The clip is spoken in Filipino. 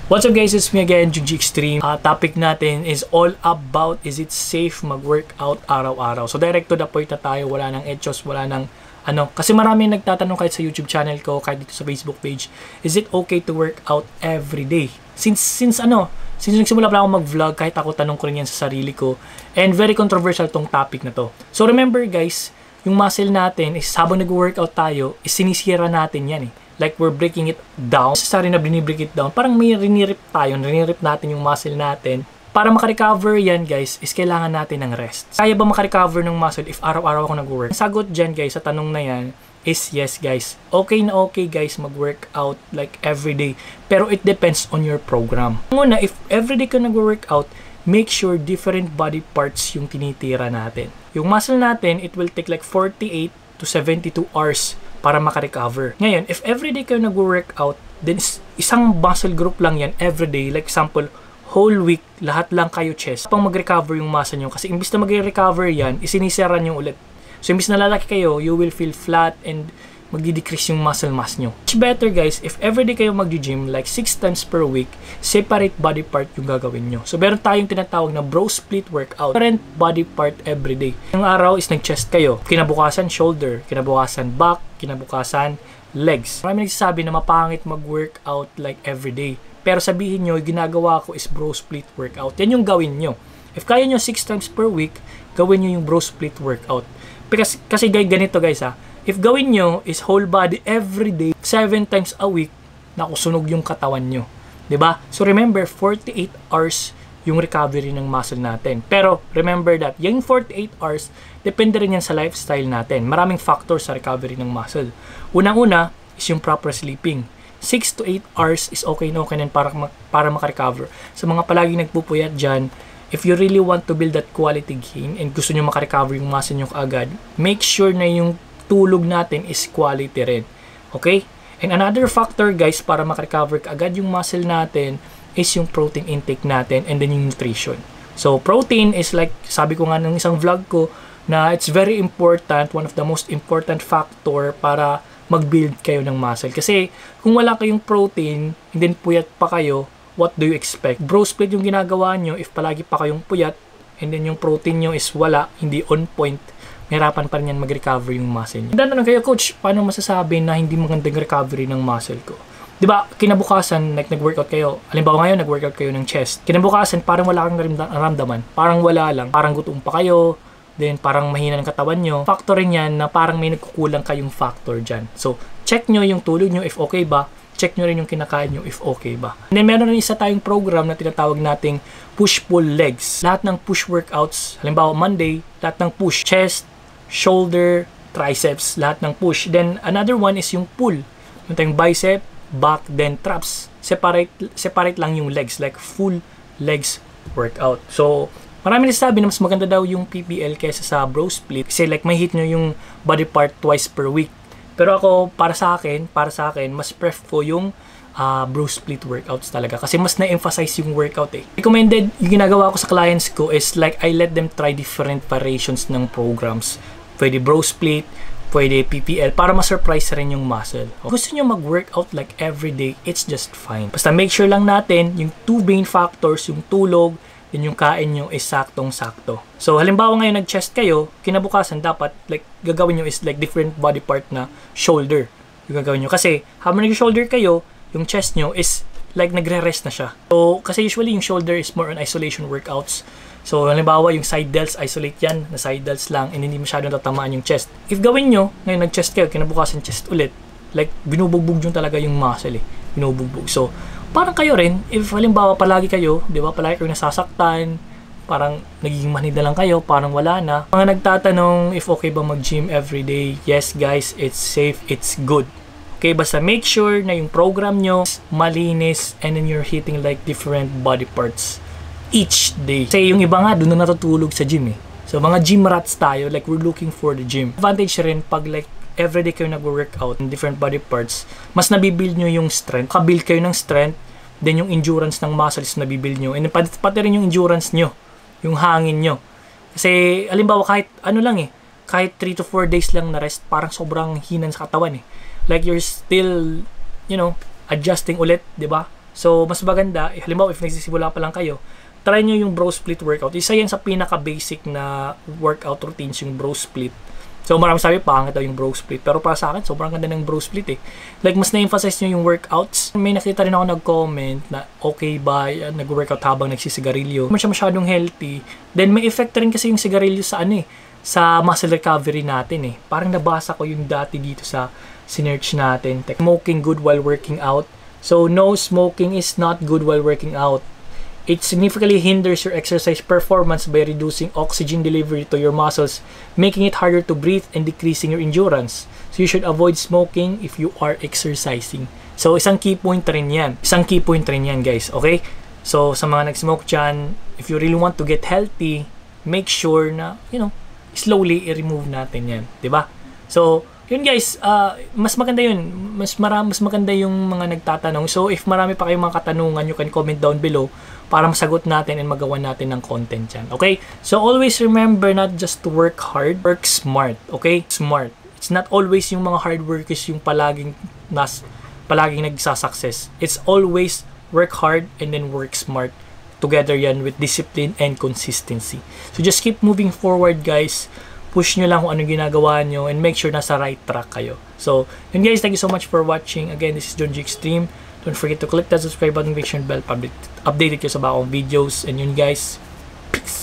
What's up guys, it's me again, Jug Extreme. Topic natin is all about, is it safe mag-workout araw-araw? So direct to the point na tayo, wala nang etchos, wala nang ano. Kasi marami nagtatanong kahit sa YouTube channel ko, kahit dito sa Facebook page, is it okay to work out every day? Since nagsimula pa ako mag-vlog, kahit ako tanong ko rin yan sa sarili ko. And very controversial tong topic na to. So remember guys, yung muscle natin is habang nag-workout tayo, is sinisira natin yan eh. Like we're breaking it down. Necessary na binibreak it down. Parang may rinirip tayo. Rinirip natin yung muscle natin. Para makarecover yan guys, is kailangan natin ng rest. Kaya ba makarecover ng muscle if araw-araw ako nag-work? Ang sagot dyan guys, sa tanong na yan, is yes guys. Okay na okay guys mag-workout like everyday. Pero it depends on your program. Una, if everyday ka nag-workout, make sure different body parts yung tinitira natin. Yung muscle natin, it will take like 48 to 72 hours para makarecover. Ngayon, if everyday kayo nag-workout, then isang muscle group lang yan everyday. Like example, whole week, lahat lang kayo chest. Pang mag-recover yung muscle nyo. Kasi imbis na mag-recover yan, isinisira nyo ulit. So, imbis na lalaki kayo, you will feel flat and magdi-decrease yung muscle mass nyo. Much better guys, if everyday kayo mag-gym, like 6 times per week, separate body part yung gagawin nyo. So, meron tayong tinatawag na bro split workout. Different body part everyday. Yung araw is nag-chest kayo. Kinabukasan, shoulder. Kinabukasan, back. Kinabukasan, legs. Marami nagsasabi na mapangit mag-workout like everyday. Pero sabihin nyo, ginagawa ko is bro split workout. Yan yung gawin nyo. If kaya nyo 6 times per week, gawin nyo yung bro split workout. Kasi ganito guys ha, if gawin nyo is whole body every day, 7 times a week, nakusunog yung katawan nyo. 'Di ba? So remember, 48 hours yung recovery ng muscle natin. Pero remember that, yung 48 hours, depende rin yan sa lifestyle natin. Maraming factors sa recovery ng muscle. Unang-una is yung proper sleeping. 6 to 8 hours is okay na okay na para makarecover. Sa mga palaging nagpupuyat dyan, if you really want to build that quality gain and gusto nyo makarecover yung muscle nyo kaagad, make sure na yung tulog natin is quality rin. Okay? And another factor guys para makarecover kaagad yung muscle natin is yung protein intake natin and then yung nutrition. So protein is like, sabi ko nga ng isang vlog ko, na it's very important, one of the most important factor para mag-build kayo ng muscle. Kasi kung wala kayong protein and then puyat pa kayo, what do you expect? Bro split yung ginagawa nyo if palagi pa kayong puyat and then yung protein nyo is wala, hindi on point, mahirapan pa rin yan mag-recover yung muscle nyo. Dandanan kayo, coach, paano masasabi na hindi magandang recovery ng muscle ko? Diba, kinabukasan, like nag-workout kayo, halimbawa ngayon, nag-workout kayo ng chest. Kinabukasan, parang wala kang naramdaman. Parang wala lang. Parang gutom pa kayo, then parang mahina ng katawan nyo. Factor rin yan na parang may nagkukulang kayong factor dyan. So, check nyo yung tulog nyo if okay ba. Check nyo rin yung kinakain nyo if okay ba. And then meron rin isa tayong program na tinatawag nating push-pull legs. Lahat ng push workouts, halimbawa Monday, lahat ng push, chest, shoulder, triceps, lahat ng push. Then another one is yung pull. Yung tayong bicep, back, then traps. Separate lang yung legs, like full legs workout. So, marami nagsasabi na mas maganda daw yung PPL kaysa sa bro split. Kasi like may hit nyo yung body part twice per week. Pero ako, para sa akin, mas prefer ko yung bro split workouts talaga. Kasi mas na-emphasize yung workout eh. Recommended, yung ginagawa ko sa clients ko is like, I let them try different variations ng programs. Pwede bro split, pwede PPL, para ma-surprise rin yung muscle. Kung gusto nyo mag-workout like everyday, it's just fine. Basta make sure lang natin, yung two main factors, yung tulog, then yung kain nyo is saktong-sakto. So, halimbawa ngayon nag-chest kayo, kinabukasan dapat, like, gagawin nyo is like different body part na shoulder. Yung gagawin nyo. Kasi, habang nag-shoulder kayo, yung chest nyo is like nagre-rest na siya. So, kasi usually yung shoulder is more on isolation workouts. So, halimbawa yung side delts, isolate yan, na side delts lang, and hindi masyadong tatamaan yung chest. If gawin nyo, ngayon nag-chest kayo, kinabukasan chest ulit, like, binubugbog yung talaga yung muscle eh. Binubugbog. So, parang kayo rin, if halimbawa palagi kayo, di ba, palagi kayo nasasaktan, parang nagiging manida lang kayo, parang wala na. Mga nagtatanong if okay ba mag-gym everyday, yes guys, it's safe, it's good. Okay, basta make sure na yung program nyo malinis and then you're hitting like different body parts each day. Kasi yung iba nga, doon na natutulog sa gym eh. So mga gym rats tayo, like we're looking for the gym. Advantage rin pag like everyday kayo nag-workout in different body parts, mas nabibuild nyo yung strength. Kabuild kayo ng strength, then yung endurance ng muscles nabibuild nyo. And pati rin yung endurance nyo, yung hangin nyo. Kasi, halimbawa, kahit ano lang eh, kahit 3 to 4 days lang na rest, parang sobrang hinan sa katawan eh. Like you're still, you know, adjusting ulit, di ba? So, mas maganda, halimbawa if nagsisimula pa lang kayo, try nyo yung bro split workout. Isa yan sa pinaka-basic na workout routines, yung bro split. So, marami sabi, pangit daw yung bro split. Pero para sa akin, sobrang ganda ng bro split eh. Like, mas na-emphasize nyo yung workouts. May nakita rin ako nag-comment na okay ba, nag-workout habang nagsisigarilyo. Hindi siya masyadong healthy. Then, may effect rin kasi yung sigarilyo sa sa muscle recovery natin eh. Parang nabasa ko yung dati dito sa sinearch natin. Smoking good while working out. So, no, smoking is not good while working out. It significantly hinders your exercise performance by reducing oxygen delivery to your muscles, making it harder to breathe and decreasing your endurance. So you should avoid smoking if you are exercising. So isang key point rin yan. Isang key point rin yan, guys. Okay? So sa mga nag-smoke dyan, if you really want to get healthy, make sure na, slowly i-remove natin yan. 'Di ba? So yun guys, mas maganda yun. Mas maganda yung mga nagtatanong. So if marami pa kayong mga katanungan, you can comment down below para masagot natin and magawa natin ng content yan. Okay? So always remember not just to work hard, work smart. Okay? Smart. It's not always yung mga hard workers yung palaging nagsasucess. It's always work hard and then work smart. Together yan with discipline and consistency. So just keep moving forward, guys. Push nyo lang kung anong ginagawa nyo and make sure nasa right track kayo. So, yun guys, thank you so much for watching. Again, this is John G Extreme. Don't forget to click that subscribe button, notification bell, updated kayo sa bagong videos. And yun guys, peace!